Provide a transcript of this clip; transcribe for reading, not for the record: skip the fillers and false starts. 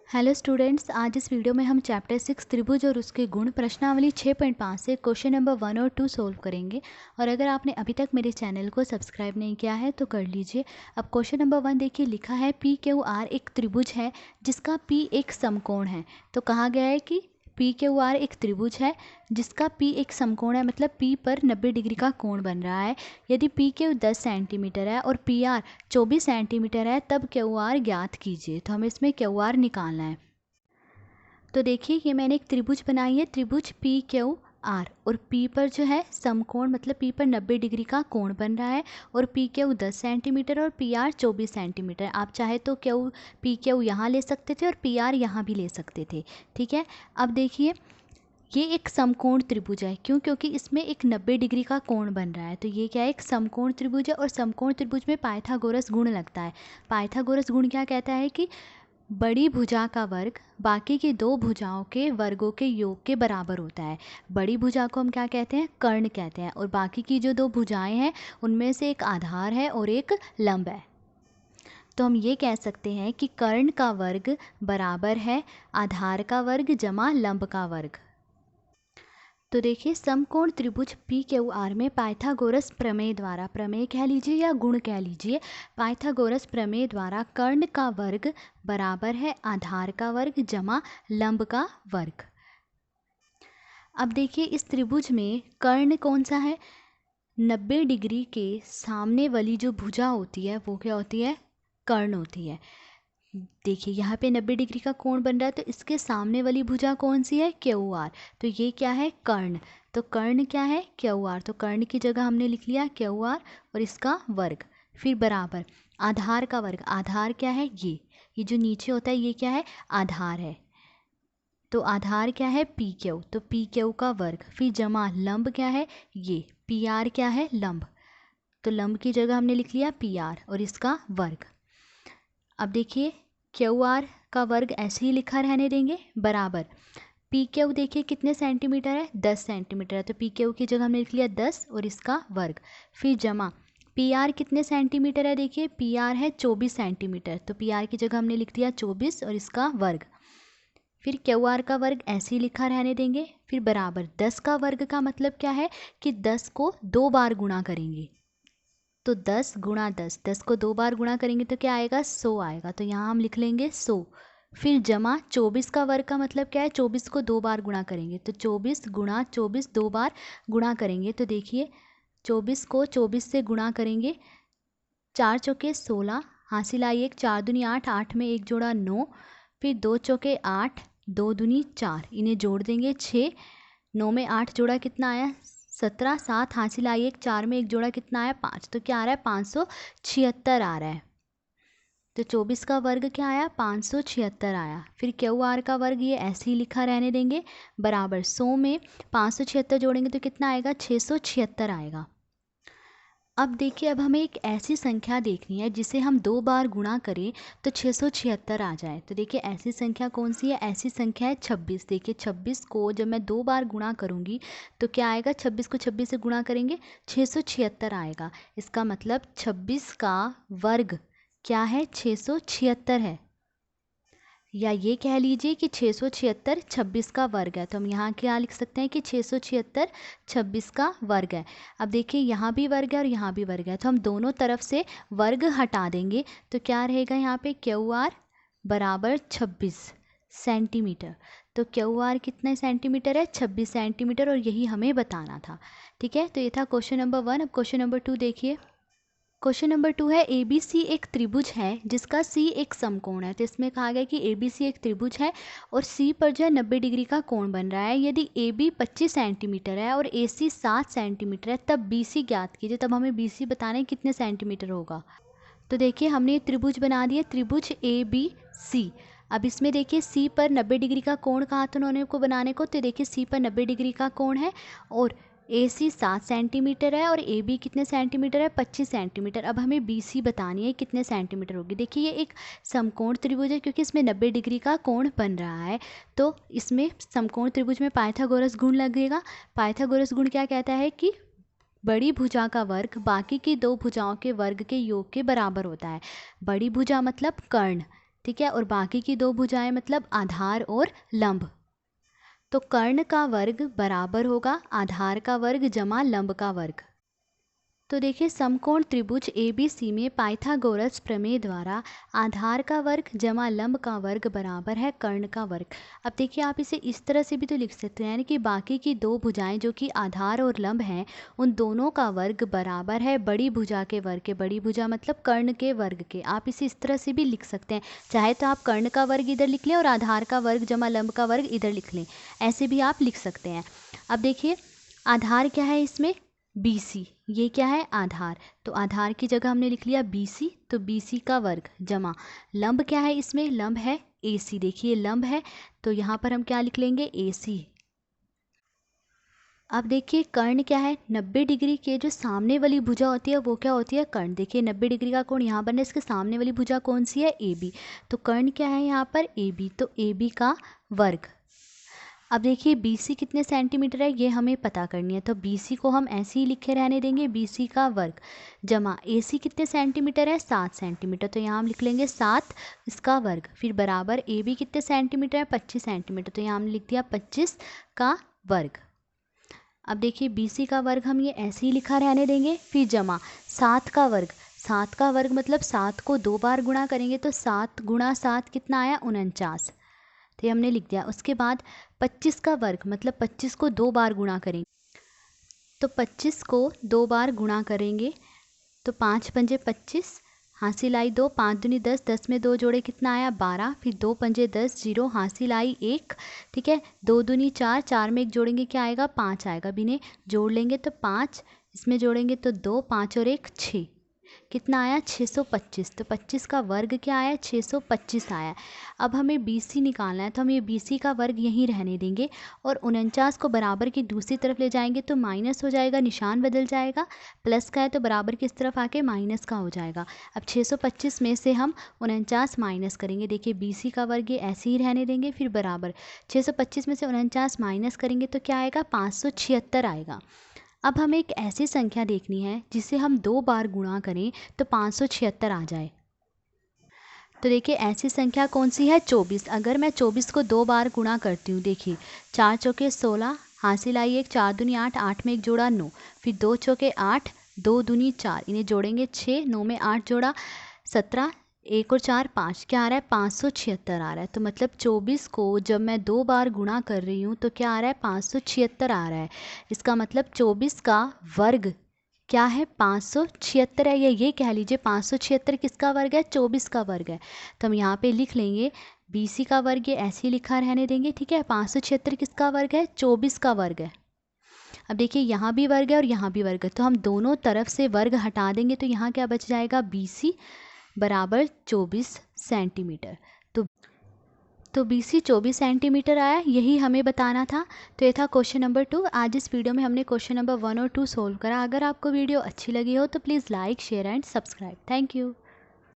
Hello students, आज इस video में हम चैप्टर 6 त्रिभुज और उसके गुण प्रश्नावली 6.5 से क्वेश्चन नंबर 1 और 2 सोल्व करेंगे। और अगर आपने अभी तक मेरे चैनल को सब्सक्राइब नहीं किया है तो कर लीजिए। अब क्वेश्चन नंबर 1 देखिए, लिखा है पी क्यू आर एक त्रिभुज है जिसका पी एक समकोण है। तो कहा गया है कि पी क्यू आर एक त्रिभुज है जिसका पी एक समकोण है, मतलब पी पर 90 डिग्री का कोण बन रहा है। यदि पी क्यू 10 सेंटीमीटर है और पी आर 24 सेंटीमीटर है तब क्यू आर ज्ञात कीजिए। तो हमें इसमें क्यू आर निकालना है। तो देखिए, ये मैंने एक त्रिभुज बनाई है, त्रिभुज पी क्यू आर, और पी पर जो है समकोण, मतलब पी पर 90 डिग्री का कोण बन रहा है। और पी क्यू 10 सेंटीमीटर और पी आर 24 सेंटीमीटर। आप चाहे तो पी क्यू यहाँ ले सकते थे और पी आर यहाँ भी ले सकते थे। ठीक है, अब देखिए, ये एक समकोण त्रिभुज है। क्यों? क्योंकि इसमें एक 90 डिग्री का कोण बन रहा है। तो ये क्या है? एक समकोण त्रिभुज है। और समकोण त्रिभुज में पाइथागोरस गुण लगता है। पाइथागोरस गुण क्या कहता है कि बड़ी भुजा का वर्ग बाकी की दो भुजाओं के वर्गों के योग के बराबर होता है। बड़ी भुजा को हम क्या कहते हैं? कर्ण कहते हैं। और बाकी की जो दो भुजाएं हैं उनमें से एक आधार है और एक लंब है। तो हम ये कह सकते हैं कि कर्ण का वर्ग बराबर है आधार का वर्ग जमा लंब का वर्ग। तो देखिए, समकोण त्रिभुज पी क्यू आर में पाइथागोरस प्रमेय द्वारा, प्रमेय कह लीजिए या गुण कह लीजिए, पाइथागोरस प्रमेय द्वारा कर्ण का वर्ग बराबर है आधार का वर्ग जमा लंब का वर्ग। अब देखिए, इस त्रिभुज में कर्ण कौन सा है? 90 डिग्री के सामने वाली जो भुजा होती है वो क्या होती है? कर्ण होती है। देखिए, यहाँ पे 90 डिग्री का कोण बन रहा है, तो इसके सामने वाली भुजा कौन सी है? Q R. तो ये क्या है? कर्ण। तो कर्ण क्या है? Q R. तो कर्ण की जगह हमने लिख लिया क्यू आर और इसका वर्ग, फिर बराबर आधार का वर्ग। आधार क्या है? ये जो नीचे होता है ये क्या है? आधार है। तो आधार क्या है? P Q. तो पी क्यू का वर्ग, फिर जमा लंब क्या है? ये पी आर क्या है? लंब। तो लंब की जगह हमने लिख लिया पी आर और इसका वर्ग। अब देखिए, क्यू आर का वर्ग ऐसे ही लिखा रहने देंगे, बराबर पी क्यू। देखिए कितने सेंटीमीटर है? 10 सेंटीमीटर है। तो पी क्यू की जगह हमने लिख लिया 10 और इसका वर्ग, फिर जमा पी आर कितने सेंटीमीटर है? देखिए पी आर है 24 सेंटीमीटर। तो पी आर की जगह हमने लिख दिया 24 और इसका वर्ग, फिर क्यू आर का वर्ग ऐसे ही लिखा रहने देंगे, फिर बराबर 10 का वर्ग का मतलब क्या है कि 10 को 2 बार गुणा करेंगे। तो 10 गुणा 10, 10 को 2 बार गुणा करेंगे तो क्या आएगा? 100 आएगा। तो यहाँ हम लिख लेंगे 100। फिर जमा 24 का वर्ग का मतलब क्या है? 24 को 2 बार गुणा करेंगे। तो 24 गुणा 24 2 बार गुणा करेंगे। तो देखिए, 24 को 24 से गुणा करेंगे, 4 चौके 16, हासिल आई 1, 4 दूनी 8, 8 में 1 जोड़ा 9, फिर 2 चौके 8, 2 दूनी 4, इन्हें जोड़ देंगे 6, 9 में 8 जोड़ा कितना आया? 17, 7 हासिल आई 1, 4 में 1 जोड़ा कितना आया? 5। तो क्या आ रहा है? 576 आ रहा है। तो 24 का वर्ग क्या आया? 576 आया। फिर क्यू आर का वर्ग ये ऐसे ही लिखा रहने देंगे, बराबर 100 में 576 जोड़ेंगे तो कितना आएगा? 676 आएगा। अब देखिए, अब हमें एक ऐसी संख्या देखनी है जिसे हम 2 बार गुणा करें तो 676 आ जाए। तो देखिए, ऐसी संख्या कौन सी है? ऐसी संख्या है 26। देखिए, 26 को जब मैं 2 बार गुणा करूंगी तो क्या आएगा? 26 को 26 से गुणा करेंगे 676 आएगा। इसका मतलब 26 का वर्ग क्या है? 676 है। या ये कह लीजिए कि 676 26 का वर्ग है। तो हम यहाँ क्या लिख सकते हैं कि 676 26 का वर्ग है। अब देखिए, यहाँ भी वर्ग है और यहाँ भी वर्ग है, तो हम दोनों तरफ से वर्ग हटा देंगे तो क्या रहेगा? यहाँ पे क्यू आर बराबर 26 सेंटीमीटर। तो क्यू आर कितने सेंटीमीटर है? 26 सेंटीमीटर, और यही हमें बताना था। ठीक है, तो ये था क्वेश्चन नंबर 1। अब क्वेश्चन नंबर 2 देखिए। क्वेश्चन नंबर 2 है, ए बी सी एक त्रिभुज है जिसका सी एक समकोण है। तो इसमें कहा गया कि ए बी सी एक त्रिभुज है और सी पर जो है 90 डिग्री का कोण बन रहा है। यदि ए बी 25 सेंटीमीटर है और ए सी 7 सेंटीमीटर है तब बी सी ज्ञात कीजिए। तब हमें बी सी बताना है कितने सेंटीमीटर होगा। तो देखिए, हमने त्रिभुज बना दिया, त्रिभुज ए बी सी। अब इसमें देखिए, सी पर 90 डिग्री का कोण कहा था उन्होंने को बनाने को। तो देखिए, सी पर 90 डिग्री का कोण है और ए सी 7 सेंटीमीटर है और ए बी कितने सेंटीमीटर है? 25 सेंटीमीटर। अब हमें बी सी बतानी है कितने सेंटीमीटर होगी। देखिए, ये एक समकोण त्रिभुज है क्योंकि इसमें 90 डिग्री का कोण बन रहा है। तो इसमें समकोण त्रिभुज में पाइथागोरस गुण लगेगा। पाइथागोरस गुण क्या कहता है कि बड़ी भुजा का वर्ग बाकी की दो भुजाओं के वर्ग के योग के बराबर होता है। बड़ी भुजा मतलब कर्ण, ठीक है, और बाकी की 2 भुजाएं मतलब आधार और लंब। तो कर्ण का वर्ग बराबर होगा आधार का वर्ग जमा लंब का वर्ग। तो देखिए समकोण त्रिभुज ABC में पाइथागोरस प्रमेय द्वारा आधार का वर्ग जमा लंब का वर्ग बराबर है कर्ण का वर्ग। अब देखिए आप इसे इस तरह से भी तो लिख सकते हैं, यानी कि बाकी की 2 भुजाएं जो कि आधार और लंब हैं उन दोनों का वर्ग बराबर है बड़ी भुजा के वर्ग के। बड़ी भुजा मतलब कर्ण के वर्ग के। आप इसे इस तरह से भी लिख सकते हैं, चाहे तो आप कर्ण का वर्ग इधर लिख लें और आधार का वर्ग जमा लंब का वर्ग इधर लिख लें, ऐसे भी आप लिख सकते हैं। अब देखिए आधार क्या है इसमें BC, ये क्या है आधार, तो आधार की जगह हमने लिख लिया BC, तो BC का वर्ग जमा लंब क्या है इसमें, लंब है AC। देखिए लंब है तो यहाँ पर हम क्या लिख लेंगे AC। अब देखिए कर्ण क्या है, 90 डिग्री के जो सामने वाली भुजा होती है वो क्या होती है कर्ण। देखिए 90 डिग्री का कोण यहाँ बनना है, इसके सामने वाली भुजा कौन सी है AB, तो कर्ण क्या है यहाँ पर AB, तो AB का वर्ग। अब देखिए BC कितने सेंटीमीटर है ये हमें पता करनी है, तो BC को हम ऐसे ही लिखे रहने देंगे BC का वर्ग जमा AC कितने सेंटीमीटर है 7 सेंटीमीटर, तो यहाँ हम लिख लेंगे 7 इसका वर्ग, फिर बराबर AB कितने सेंटीमीटर है 25 सेंटीमीटर, तो यहाँ हमने लिख दिया 25 का वर्ग। अब देखिए BC का वर्ग हम ये ऐसे ही लिखा रहने देंगे, फिर जमा 7 का वर्ग। 7 का वर्ग मतलब 7 को 2 बार गुणा करेंगे तो 7 गुणा 7 कितना आया 49, तो ये हमने लिख दिया। उसके बाद 25 का वर्ग मतलब 25 को 2 बार गुणा करेंगे, तो 25 को 2 बार गुणा करेंगे तो 5 पंजे 25, हासिल आई 2, 5 दूनी 10, 10 में 2 जोड़े कितना आया 12, फिर 2 पंजे 10, 0 हासिल आई 1, ठीक है। 2 दूनी 4, 4 में 1 जोड़ेंगे क्या आएगा 5 आएगा, बिने जोड़ लेंगे तो 5, इसमें जोड़ेंगे तो 2, 5 और 1 6, कितना आया 625, तो 25 का वर्ग क्या आया 625 आया। अब हमें BC निकालना है, तो हम ये BC का वर्ग यहीं रहने देंगे और 49 को बराबर की दूसरी तरफ ले जाएंगे तो माइनस हो जाएगा, निशान बदल जाएगा, प्लस का है तो बराबर की इस तरफ आके माइनस का हो जाएगा। अब 625 में से हम 49 माइनस करेंगे, देखिए BC का वर्ग ये ऐसे ही रहने देंगे, फिर बराबर 625 में से 49 माइनस करेंगे तो क्या आएगा 576 आएगा। अब हमें एक ऐसी संख्या देखनी है जिसे हम 2 बार गुणा करें तो 576 आ जाए। तो देखिए ऐसी संख्या कौन सी है 24। अगर मैं 24 को 2 बार गुणा करती हूँ, देखिए 4 चौके 16, हासिल आई 1, 4 दूनी 8, 8 में 1 जोड़ा 9, फिर 2 चौके 8, 2 दूनी 4, इन्हें जोड़ेंगे 6, 9 में 8 जोड़ा 17, 1 और 4 5, क्या आ रहा है 576 आ रहा है। तो मतलब 24 को जब मैं 2 बार गुणा कर रही हूँ तो क्या आ रहा है 576 आ रहा है। इसका मतलब 24 का वर्ग क्या है 576 है, या ये कह लीजिए 576 किसका वर्ग है 24 का वर्ग है। तो हम यहाँ पे लिख लेंगे BC का वर्ग ये ऐसे ही लिखा रहने देंगे, ठीक है। 576 किसका वर्ग है 24 का वर्ग है। अब देखिए यहाँ भी वर्ग है और यहाँ भी वर्ग है, तो हम दोनों तरफ से वर्ग हटा देंगे तो यहाँ क्या बच जाएगा BC बराबर 24 सेंटीमीटर। तो BC 24 सेंटीमीटर आया, यही हमें बताना था। तो ये था क्वेश्चन नंबर 2। आज इस वीडियो में हमने क्वेश्चन नंबर 1 और 2 सोल्व करा। अगर आपको वीडियो अच्छी लगी हो तो please like share and subscribe. Thank you.